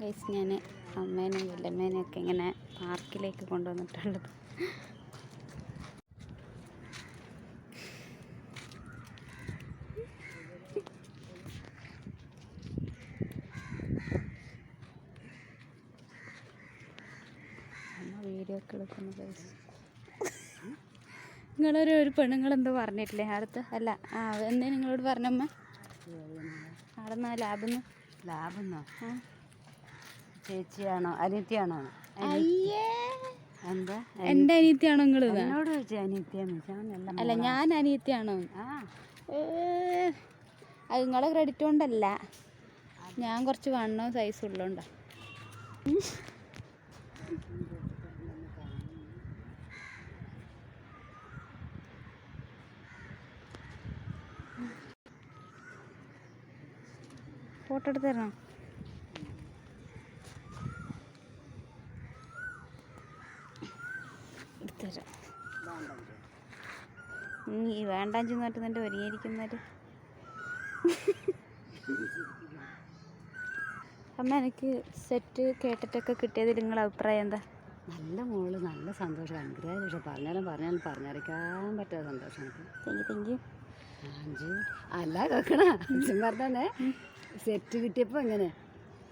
Guys, ഞാൻ അമ്മേനെയും വല്ലമ്മേനെയും ഒക്കെ ഇങ്ങനെ പാർക്കിലേക്ക് കൊണ്ടുവന്നിട്ടുള്ളത്. അമ്മ വീഡിയോ ഒക്കെ എടുക്കുന്നു ഗൈസ്. നിങ്ങളൊരു പെണ്ണുങ്ങളെന്തോ പറഞ്ഞിട്ടില്ലേ അടുത്ത്? അല്ല, എന്തേ നിങ്ങളോട് പറഞ്ഞമ്മ? അവിടെ നിന്ന് ലാബെന്നോ? ചേച്ചിയാണോ അനിയത്തിയാണോ? അയ്യേ, എന്താ എൻ്റെ അനിയത്തിയാണോ നിങ്ങൾ? എന്നോട് ചോദിച്ചു അനിയത്തിയാന്ന്. അല്ല, ഞാൻ അനിയത്തിയാണോ? അത് നിങ്ങളെ ക്രെഡിറ്റ് കൊണ്ടല്ല, ഞാൻ കുറച്ച് വണ്ണവും സൈസും ഉള്ളതുകൊണ്ടാ. ഫോട്ടോ എടുത്ത് തരണോ? എടുത്തുതരാം. നീ വേണ്ടാഞ്ചു നോട്ട് നിൻ്റെ ഒരുങ്ങിയിരിക്കുന്നവര്. അമ്മ, എനിക്ക് സെറ്റ് കേട്ടിട്ടൊക്കെ കിട്ടിയതിൽ നിങ്ങളുടെ അഭിപ്രായം എന്താ? നല്ല മോള്, നല്ല സന്തോഷം. കൺഗ്രാജുലേഷൻ. പറഞ്ഞാലും പറഞ്ഞറിയിക്കാൻ പറ്റാത്ത സന്തോഷം. Thank you. അല്ല കേൾക്കണ അച്ഛൻ പറഞ്ഞേ, സെറ്റ് കിട്ടിയപ്പോൾ ഇങ്ങനെ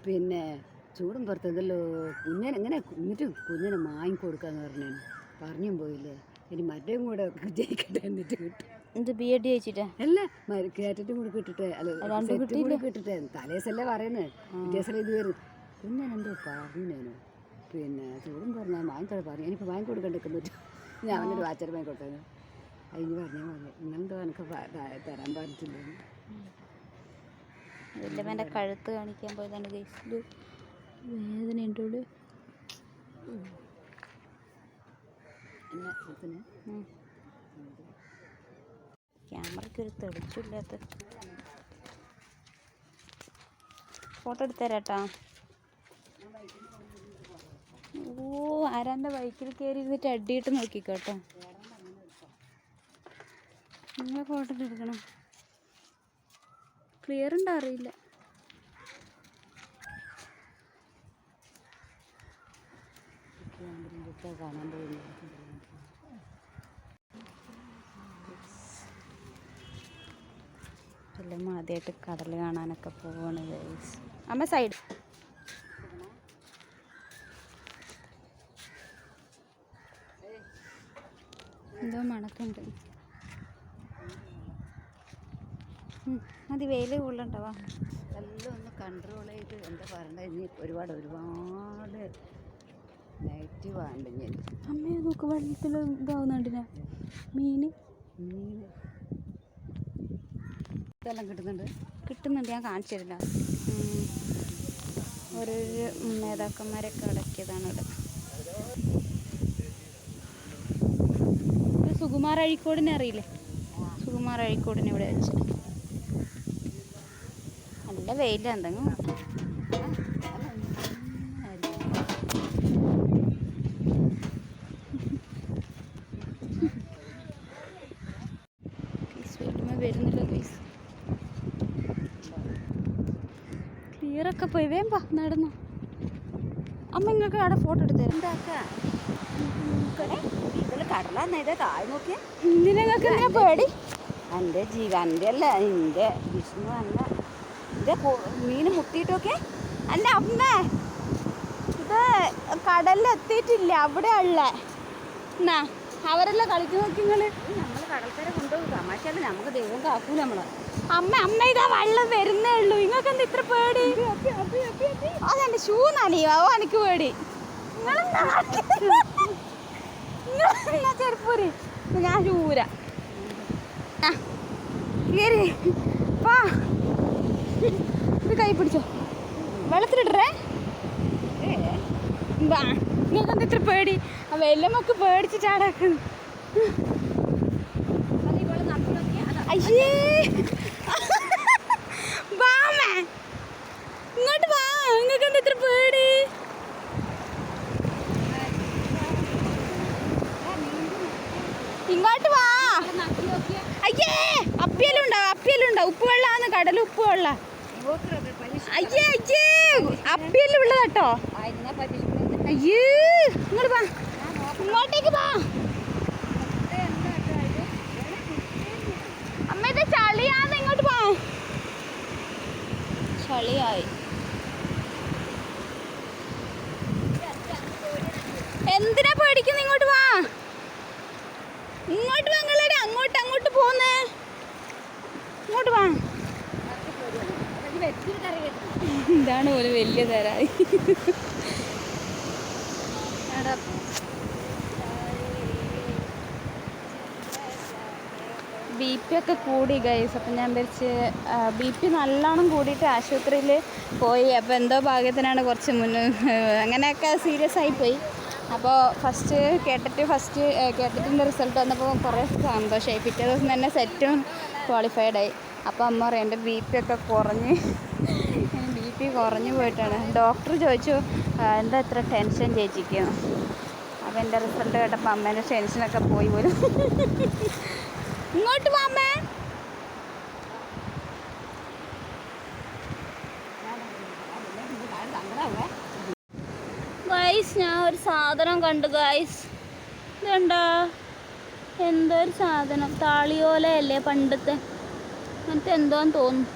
പിന്നെ ചൂടും പുറത്തതല്ലോ കുഞ്ഞിനെങ്ങനെ എന്നിട്ട് കുഞ്ഞിനെ വാങ്ങിക്കൊടുക്കാന്ന് പറഞ്ഞും പോയില്ലേ. ഇനി മറ്റേയും കൂടെ ജയിക്കട്ടെ എന്നിട്ട് കിട്ടും. ഇത് BEd ജയിച്ചിട്ടാ? അല്ല, കേട്ടിട്ടും കൂടി കിട്ടിട്ടെ. അല്ല, സെറ്റും കൂടി കിട്ടിട്ടെ. തലേസല്ലേ പറയുന്നത്, വ്യത്യാസം ഇത് വരും. കുഞ്ഞനെന്തോ പറഞ്ഞേനു. പിന്നെ ചൂടും പറഞ്ഞാൽ വാങ്ങിക്കോടെ പറഞ്ഞു. എനിക്ക് വാങ്ങിക്കൊടുക്കണ്ടൊക്കെ പറ്റും. ഞാൻ അവനൊരു വാച്ചർ വാങ്ങിക്കൊടുത്തേനു. അതിന് പറഞ്ഞാൽ മതി. ഇങ്ങനെന്തോ എനിക്ക് തരാൻ പറഞ്ഞിട്ടില്ല. വല്ലവൻ്റെ കഴുത്ത് കാണിക്കാൻ പോയതാണ് ഗൈസിൽ. വേദനയുണ്ട് ഇവിടെ. ക്യാമറയ്ക്ക് ഒരു തെളിച്ചില്ലാത്ത. ഫോട്ടോ എടുത്തരാട്ടാ. ആരാൻ്റെ ബൈക്കിൽ കയറി ഇരുന്നിട്ട് അടിയിട്ട് നോക്കിക്കോട്ടോ. നിങ്ങളെ ഫോട്ടോ എടുക്കണം. ക്ലിയർ ഉണ്ടോ അറിയില്ല. എല്ലാം ആദ്യമായിട്ട് കടൽ കാണാനൊക്കെ പോവാണ് ഗൈസ്. അമ്മ സൈഡ്. എന്തോ മണക്കുണ്ട്. മതി, വെയിൽ കൊള്ളണ്ടവാ. എല്ലാം ഒന്ന് കൺട്രോൾ ചെയ്ത് എന്താ പറയണ്ടത്. ഇനി ഒരുപാട് നെഗറ്റീവാണ്ട്. ഞാൻ അമ്മയെ നോക്ക്, വെള്ളത്തിൽ ഇതാവുന്നുണ്ടില്ല. മീൻ ഇതെല്ലാം കിട്ടുന്നുണ്ട്. ഞാൻ കാണിച്ചു തരില്ല. ഓരോരോ നേതാക്കന്മാരൊക്കെ അടക്കിയതാണ് ഇവിടെ. സുകുമാർ അഴീക്കോടിനെ അറിയില്ലേ? സുകുമാർ അഴീക്കോടിനെ ഇവിടെ വെച്ച്. നല്ല വെയിലാണ്. എന്തെങ്കിലും വരുന്നില്ല ഗൈസ്. ക്ലിയറൊക്കെ പോയി വേമ്പാ നടന്നു. അമ്മ നിങ്ങൾക്ക് അവിടെ ഫോട്ടോ എടുത്ത് എന്താക്കാ കടലാ താഴെ നോക്കിയ. നിങ്ങൾക്ക് എങ്ങനെ പേടി? എൻ്റെ എൻ്റെ അല്ല, എൻ്റെ വിഷ്ണു അല്ല. എൻ്റെ മീൻ മുട്ടിയിട്ടൊക്കെ. എൻ്റെ അമ്മ, ഇത് കടലിലെത്തിയിട്ടില്ല, അവിടെ ഉള്ള. എന്നാ അവരെല്ലാം കളിച്ചു നോക്കി. നിങ്ങൾ കടൽക്കര കൊണ്ടുപോകും. തമാശയല്ല, നമുക്ക് ദൈവം കാക്കൂല നമ്മളെ. അമ്മ ഇതാ വെള്ളം വരുന്നേ ഉള്ളൂ. നിങ്ങൾക്ക് എന്താ ഇത്ര പേടി? അതെൻ്റെ ഷൂ നനയോ എനിക്ക് പേടി. ചെരുപ്പൂരി ഞാൻ ഷൂര കേറി വാ. ഇത് കൈ പിടിച്ചോ, വെള്ളത്തിലിടറേ. വാ, നിങ്ങൾക്ക് എന്താ ഇത്ര പേടി? വെല്ലമൊക്കെ പേടിച്ച് ചാടാക്കുന്നു. അയ്യേ, വാമേ ഇങ്ങോട്ട് വാ. നിങ്ങൾക്ക് എന്താ ഇത്ര പേടി? ഇങ്ങോട്ട് വാ. അയ്യേ, അപ്പിയെല്ലാം ഉണ്ടാവും. ഉപ്പ് വെള്ളാന്ന്, കടൽ ഉപ്പ് വെള്ള. അയ്യേ അപ്പിയെല്ലാം ഉള്ളതാ. കേട്ടോ. അയ്യേ ഇങ്ങോട്ട് വാ, ഇങ്ങോട്ടേക്ക് വാ. അമ്മ ഇത് ചളിയാന്ന്, ഇങ്ങോട്ട് വാ. ചളിയായി. എന്തിനാ പേടിക്കുന്നത്? ഇങ്ങോട്ട് വാ, ഇങ്ങോട്ട് വാ. നിങ്ങളെ അങ്ങോട്ട് പോന്നേ, ഇങ്ങോട്ട് വാ. ഇതാണ് ഒരു വലിയ തരായി. BP ഒക്കെ കൂടി ഗൈസ്. അപ്പം ഞാൻ വിചാരിച്ച് BP നല്ലോണം കൂടിയിട്ട് ആശുപത്രിയിൽ പോയി. അപ്പോൾ എന്തോ ഭാഗ്യത്തിനാണ് കുറച്ച് മുന്നേ അങ്ങനെയൊക്കെ സീരിയസ് ആയിപ്പോയി. അപ്പോൾ കേട്ടിട്ടിൻ്റെ റിസൾട്ട് വന്നപ്പോൾ കുറേ സന്തോഷമായി. പിറ്റേ ദിവസം തന്നെ സെറ്റും ക്വാളിഫൈഡായി. അപ്പോൾ അമ്മ പറയും എൻ്റെ BP ഒക്കെ കുറഞ്ഞു പോയിട്ടാണ്. ഡോക്ടർ ചോദിച്ചു എന്താ ഇത്ര ടെൻഷൻ ചേച്ചിക്കുന്നു. അപ്പോൾ എൻ്റെ റിസൾട്ട് കേട്ടപ്പോൾ അമ്മേൻ്റെ ടെൻഷനൊക്കെ പോയി പോലും. ഇങ്ങോട്ട് വാ അമ്മേ. ഗൈസ് ഞാൻ ഒരു സാധനം കണ്ടു ഗൈസ്. ഇതുണ്ടോ? എന്തോ ഒരു സാധനം, താളിയോലയല്ലേ പണ്ടത്തെ, അങ്ങനത്തെ എന്തോന്ന് തോന്നുന്നു.